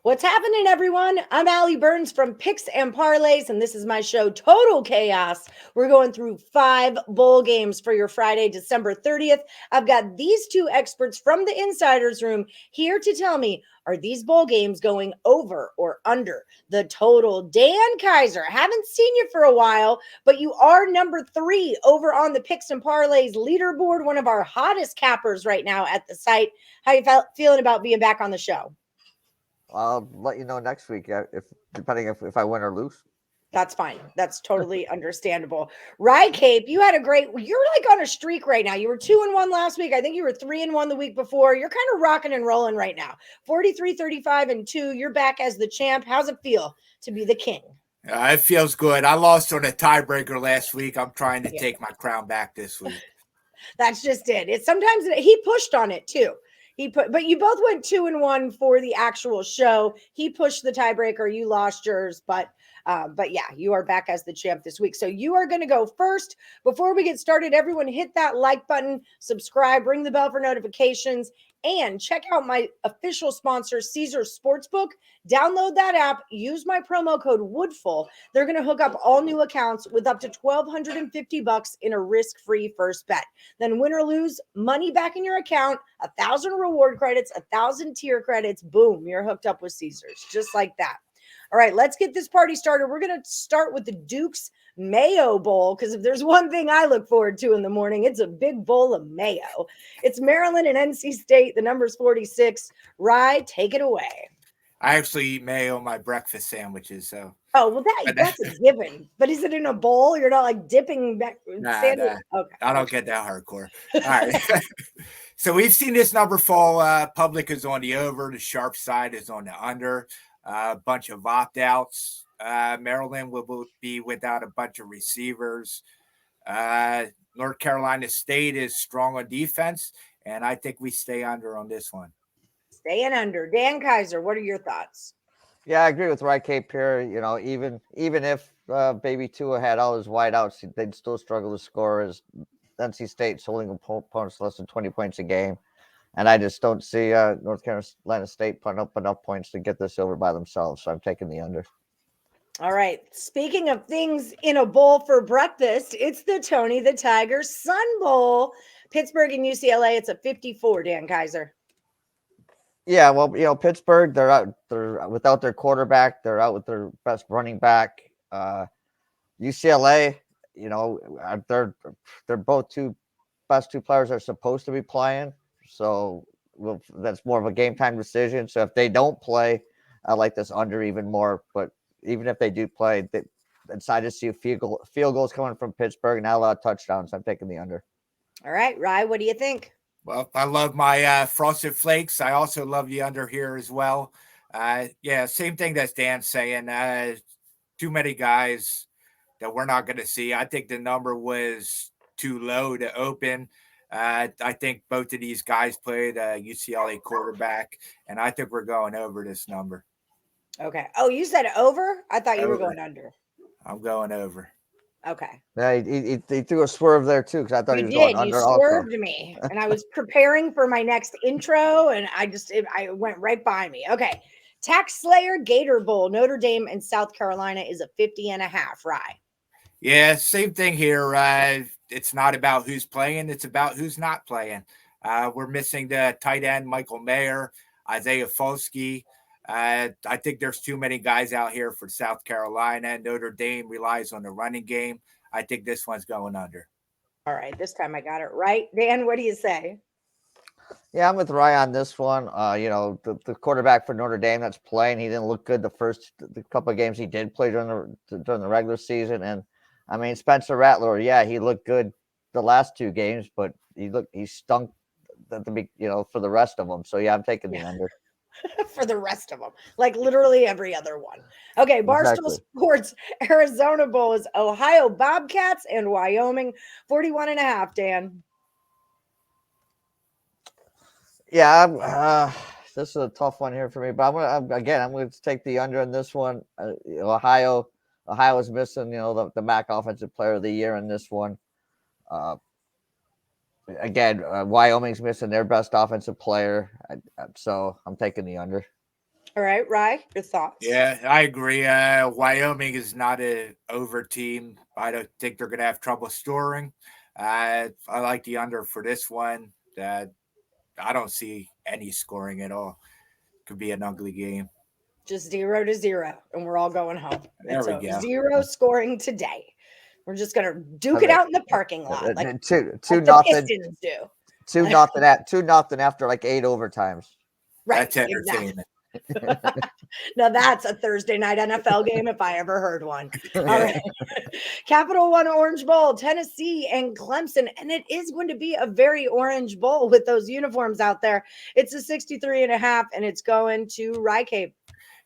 What's happening, everyone? I'm Allie Burns from Picks and Parlays, and this is my show, Total Chaos. We're going through 5 bowl games for your Friday, December 30th. I've got these two experts from the Insiders Room here to tell me, are these bowl games going over or under the total? Dan Kaiser, haven't seen you for a while, but you are number 3 over on the Picks and Parlays leaderboard, one of our hottest cappers right now at the site. How you feeling about being back on the show? I'll let you know next week if depending if I win or lose. That's fine. That's totally understandable. Right, Cape, you had a you're like on a streak right now. You were 2-1 last week. I think you were 3-1 the week before. You're kind of rocking and rolling right now. 43, 35, and 2. You're back as the champ. How's it feel to be the king? It feels good. I lost on a tiebreaker last week. I'm trying to Yeah. take my crown back this week. That's just it. It's sometimes he pushed on it too. But you both went 2-1 for the actual show. He pushed the tiebreaker. You lost yours, but yeah, you are back as the champ this week. So you are going to go first. Before we get started, everyone hit that like button, subscribe, ring the bell for notifications, and check out my official sponsor, Caesar Sportsbook. Download that app. Use my promo code Woodful. They're going to hook up all new accounts with up to $1,250 in a risk-free first bet. Then win or lose, money back in your account, 1,000 reward credits, 1,000 tier credits. Boom, you're hooked up with Caesars, just like that. All right, let's get this party started. We're going to start with the Duke's Mayo Bowl, because if there's one thing I look forward to in the morning, it's a big bowl of mayo. It's Maryland and NC State. The number's 46. Rye, take it away. I actually eat mayo on my breakfast sandwiches. So. Oh, well, that's a given. But is it in a bowl? You're not like dipping back sandwich? Nah. Okay. I don't get that hardcore. All right. So we've seen this number fall. Public is on the over. The sharp side is on the under. A bunch of opt-outs. Maryland will be without a bunch of receivers. North Carolina State is strong on defense, and I think we stay under on this one. Staying under. Dan Kaiser, what are your thoughts? Yeah, I agree with Rye Cape here. You know, even if Baby Tua had all his wideouts, they'd still struggle to score as NC State's holding opponents less than 20 points a game. And I just don't see North Carolina State putting up enough points to get this over by themselves. So I'm taking the under. All right. Speaking of things in a bowl for breakfast, it's the Tony the Tiger Sun Bowl. Pittsburgh and UCLA. It's a 54, Dan Kaiser. Yeah, well, you know, Pittsburgh, they're out. They're without their quarterback. They're out with their best running back. UCLA, you know, they're both best two players are supposed to be playing. So that's more of a game time decision. So if they don't play, I like this under even more. But even if they do play, they decided to see field goals coming from Pittsburgh, not a lot of touchdowns. I'm taking the under. All right, Rye, what do you think? Well, I love my Frosted Flakes. I also love the under here as well. Yeah, same thing that Dan's saying. Too many guys that we're not going to see. I think the number was too low to open. I think both of these guys played UCLA quarterback, and I think we're going over this number. Okay. Oh, you said over? I thought you were going under. I'm going over. Okay. Yeah, he threw a swerve there too because I thought he was going under. You swerved me, and I was preparing for my next intro, and I went right by me. Okay. Tax Slayer Gator Bowl, Notre Dame and South Carolina is a 50.5. Rye. Yeah, same thing here. It's not about who's playing; it's about who's not playing. We're missing the tight end Michael Mayer, Isaiah Folsky. I think there's too many guys out here for South Carolina. Notre Dame relies on the running game. I think this one's going under. All right, this time I got it right. Dan, what do you say? Yeah, I'm with Rye on this one. You know, the quarterback for Notre Dame that's playing, he didn't look good the couple of games he did play during the regular season. And I mean, Spencer Rattler, yeah, he looked good the last 2 games, but he stunk for the rest of them. So yeah, I'm taking the under. For the rest of them, like literally every other one. Okay, Barstool Sports Arizona Bowl is Ohio Bobcats and Wyoming, 41.5. Dan. Yeah, this is a tough one here for me, but I'm going to take the under on this one. Ohio is missing, the MAC Offensive Player of the Year in this one. Wyoming's missing their best offensive player, so I'm taking the under. All right, Rye, your thoughts? Yeah, I agree. Wyoming is not an over team. I don't think they're going to have trouble scoring. I like the under for this one. I don't see any scoring at all. Could be an ugly game. Just 0-0, and we're all going home. There we go. 0 scoring today. We're just gonna duke it out in the parking lot, like two the nothing. Pistons do. 2-0 after like 8 overtimes. Right, That's entertainment. Exactly. Now that's a Thursday night NFL game if I ever heard one. All right. Capital One Orange Bowl, Tennessee and Clemson. And it is going to be a very orange bowl with those uniforms out there. It's a 63.5, and it's going to Rye Cape.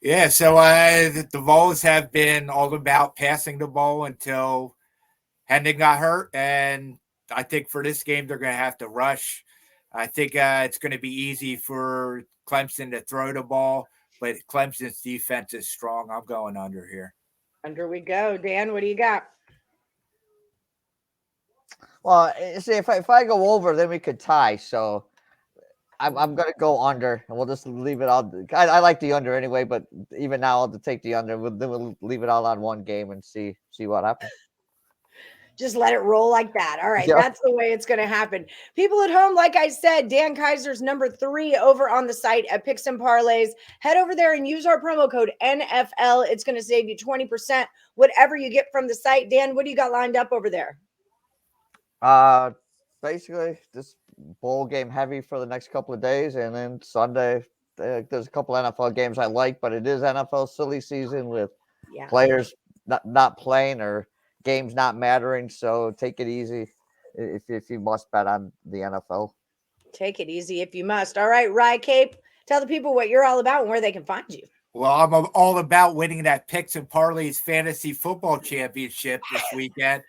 Yeah, so the Vols have been all about passing the ball until Hendon got hurt. And I think for this game, they're going to have to rush. I think it's going to be easy for Clemson to throw the ball, but Clemson's defense is strong. I'm going under here. Under we go. Dan, what do you got? Well, see, if I go over, then we could tie. So I'm going to go under, and we'll just leave it all. I like the under anyway, but even now I'll take the under. Then we'll leave it all on one game and see what happens. Just let it roll like that. All right. Yep. That's the way it's going to happen. People at home, like I said, Dan Kaiser's number 3 over on the site at Picks Parlays. Head over there and use our promo code NFL. It's going to save you 20%, whatever you get from the site. Dan, what do you got lined up over there? Basically, this bowl game heavy for the next couple of days. And then Sunday, there's a couple NFL games I like, but it is NFL silly season with players not playing or games not mattering, so take it easy if you must bet on the NFL. Take it easy if you must. All right, Rye Cape, tell the people what you're all about and where they can find you. Well, I'm all about winning that Picks and Parlays Fantasy Football Championship this weekend.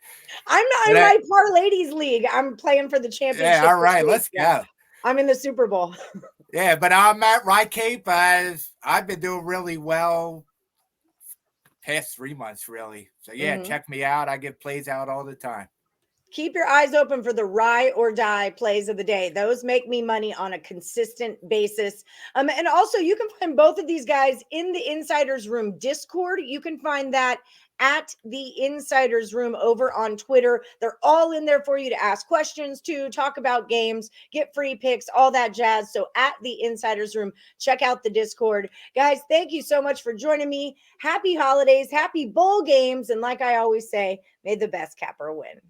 I'm not in my Parlays League. I'm playing for the championship. Yeah, all right, let's go. I'm in the Super Bowl. Yeah, but I'm at Rye Cape. I've been doing really well past 3 months, really. So, yeah, check me out. I give plays out all the time. Keep your eyes open for the Rye or Die plays of the day. Those make me money on a consistent basis. And also, you can find both of these guys in the Insiders Room Discord. You can find that at the Insiders Room over on Twitter. They're all in there for you to ask questions to, talk about games, get free picks, all that jazz. So at the Insiders Room, check out the Discord. Guys, thank you so much for joining me. Happy holidays, happy bowl games. And like I always say, may the best capper win.